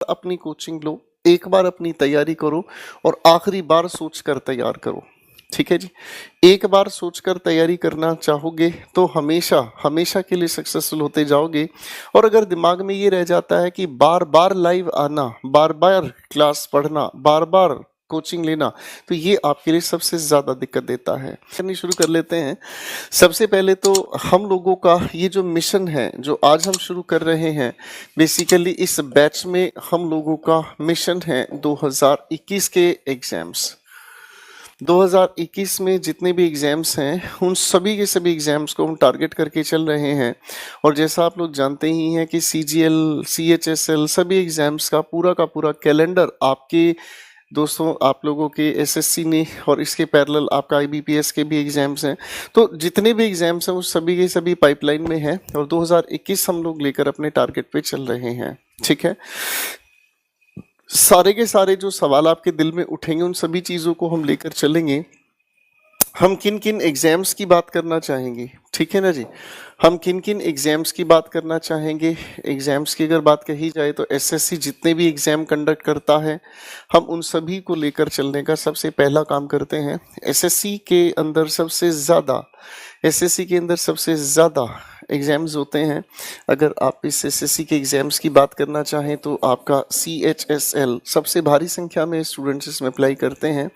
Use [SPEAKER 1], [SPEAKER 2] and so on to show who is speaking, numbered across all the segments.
[SPEAKER 1] अपनी कोचिंग लो, एक बार अपनी तैयारी करो और आखिरी बार सोच कर तैयार करो। ठीक है जी। एक बार सोचकर तैयारी करना चाहोगे तो हमेशा हमेशा के लिए सक्सेसफुल होते जाओगे। और अगर दिमाग में ये रह जाता है कि बार बार लाइव आना, बार बार क्लास पढ़ना, बार बार कोचिंग लेना, तो ये आपके लिए सबसे ज्यादा दिक्कत देता है। करनी शुरू कर लेते हैं। सबसे पहले तो हम लोगों का ये जो मिशन है जो आज हम शुरू कर रहे हैं, बेसिकली इस बैच में हम लोगों का मिशन है 2021 के एग्जाम्स। 2021 में जितने भी एग्जाम्स हैं उन सभी के सभी एग्जाम्स को हम टारगेट करके चल रहे हैं। और जैसा आप लोग जानते ही हैं कि CGL, CHSL सभी एग्जाम्स का पूरा कैलेंडर आपके दोस्तों, आप लोगों के SSC ने, और इसके पैरेलल आपका IBPS के भी एग्जाम्स हैं। तो जितने भी एग्जाम्स हैं वो सभी के सभी पाइपलाइन में हैं और 2021 हम लोग लेकर अपने टारगेट पे चल रहे हैं। ठीक है। सारे के सारे जो सवाल आपके दिल में उठेंगे उन सभी चीज़ों को हम लेकर चलेंगे। हम किन किन एग्जाम्स की बात करना चाहेंगे, ठीक है ना जी। हम किन किन एग्जाम्स की बात करना चाहेंगे। एग्जाम्स की अगर बात कही जाए तो SSC जितने भी एग्जाम कंडक्ट करता है हम उन सभी को लेकर चलने का सबसे पहला काम करते हैं। SSC के अंदर सबसे ज़्यादा एग्ज़ाम्स होते हैं। अगर आप इस SSC के एग्ज़ाम्स की बात करना चाहें तो आपका CHSL सबसे भारी संख्या में स्टूडेंट्स इसमें अप्लाई करते हैं।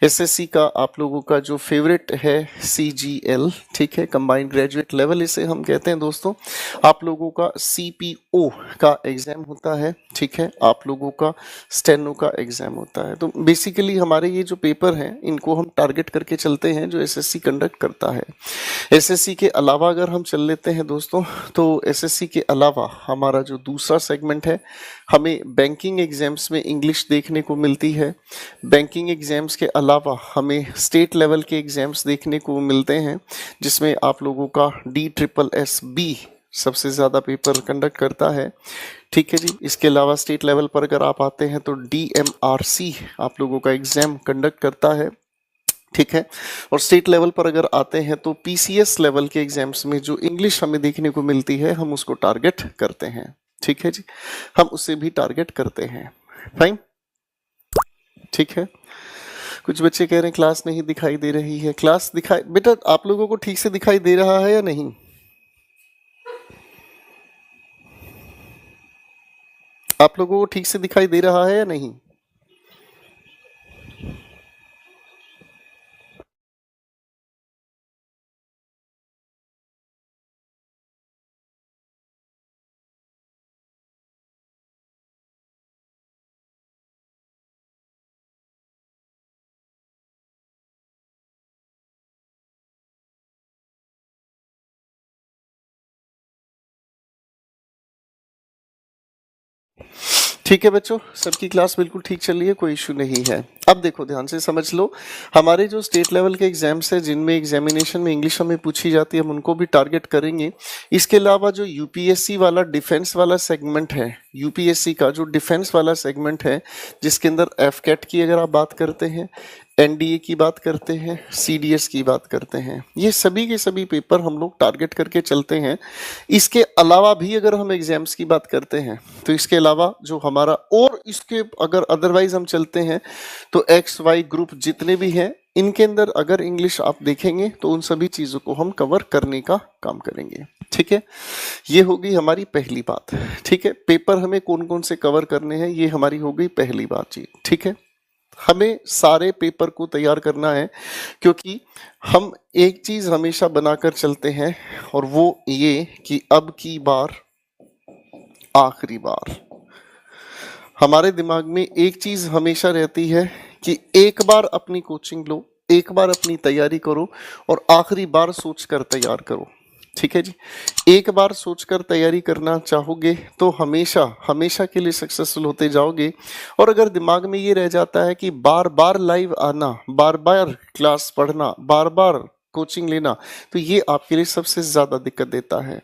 [SPEAKER 1] SSC का आप लोगों का जो फेवरेट है CGL, ठीक है, कंबाइंड ग्रेजुएट लेवल इसे हम कहते हैं दोस्तों। आप लोगों का CPO का एग्ज़ाम होता है, ठीक है, आप लोगों का स्टेनो का एग्ज़ाम होता है। तो बेसिकली हमारे ये जो पेपर हैं इनको हम टारगेट करके चलते हैं जो SSC कंडक्ट करता है। SSC के अलावा अगर हम चल लेते हैं दोस्तों, तो SSC के अलावा हमारा जो दूसरा सेगमेंट है, हमें बैंकिंग एग्जाम्स में इंग्लिश देखने को मिलती है। बैंकिंग एग्जाम्स के अलावा हमें स्टेट लेवल के एग्जाम्स देखने को मिलते हैं जिसमें आप लोगों का DSSB सबसे ज़्यादा पेपर कंडक्ट करता है। ठीक है जी। इसके अलावा स्टेट लेवल पर अगर आप आते हैं तो DMRC आप लोगों का एग्ज़ाम कंडक्ट करता है। ठीक है। और स्टेट लेवल पर अगर आते हैं तो PCS लेवल के एग्जाम्स में जो इंग्लिश हमें देखने को मिलती है हम उसको टारगेट करते हैं। ठीक है जी, हम उसे भी टारगेट करते हैं। फाइन, ठीक है। कुछ बच्चे कह रहे हैं क्लास नहीं दिखाई दे रही है। क्लास दिखाई, बेटा आप लोगों को ठीक से दिखाई दे रहा है या नहीं? आप लोगों को ठीक से दिखाई दे रहा है या नहीं? ठीक है बच्चों, सबकी क्लास बिल्कुल ठीक चल रही है, कोई इशू नहीं है। अब देखो ध्यान से समझ लो, हमारे जो स्टेट लेवल के एग्जाम्स है जिनमें एग्जामिनेशन में इंग्लिश हमें पूछी जाती है हम उनको भी टारगेट करेंगे। इसके अलावा जो UPSC वाला डिफेंस वाला सेगमेंट है, UPSC का जो डिफेंस वाला सेगमेंट है जिसके अंदर FCAT की अगर आप बात करते हैं, NDA की बात करते हैं, CDS की बात करते हैं, ये सभी के सभी पेपर हम लोग टारगेट करके चलते हैं। इसके अलावा भी अगर हम एग्जाम्स की बात करते हैं तो इसके अलावा जो हमारा, और इसके अगर अदरवाइज हम चलते हैं तो XY ग्रुप जितने भी हैं इनके अंदर अगर इंग्लिश आप देखेंगे तो उन सभी चीज़ों को हम कवर करने का काम करेंगे। ठीक है, ये होगी हमारी पहली बात। ठीक है, पेपर हमें कौन कौन से कवर करने हैं ये हमारी हो गई पहली बात जी। ठीक है, हमें सारे पेपर को तैयार करना है क्योंकि हम एक चीज हमेशा बनाकर चलते हैं और वो ये कि अब की बार आखिरी बार। हमारे दिमाग में एक चीज हमेशा रहती है कि एक बार अपनी कोचिंग लो, एक बार अपनी तैयारी करो और आखिरी बार सोचकर तैयार करो। ठीक है जी। एक बार सोचकर तैयारी करना चाहोगे तो हमेशा हमेशा के लिए सक्सेसफुल होते जाओगे। और अगर दिमाग में ये रह जाता है कि बार बार लाइव आना, बार बार क्लास पढ़ना, बार बार कोचिंग लेना, तो ये आपके लिए सबसे ज़्यादा दिक्कत देता है।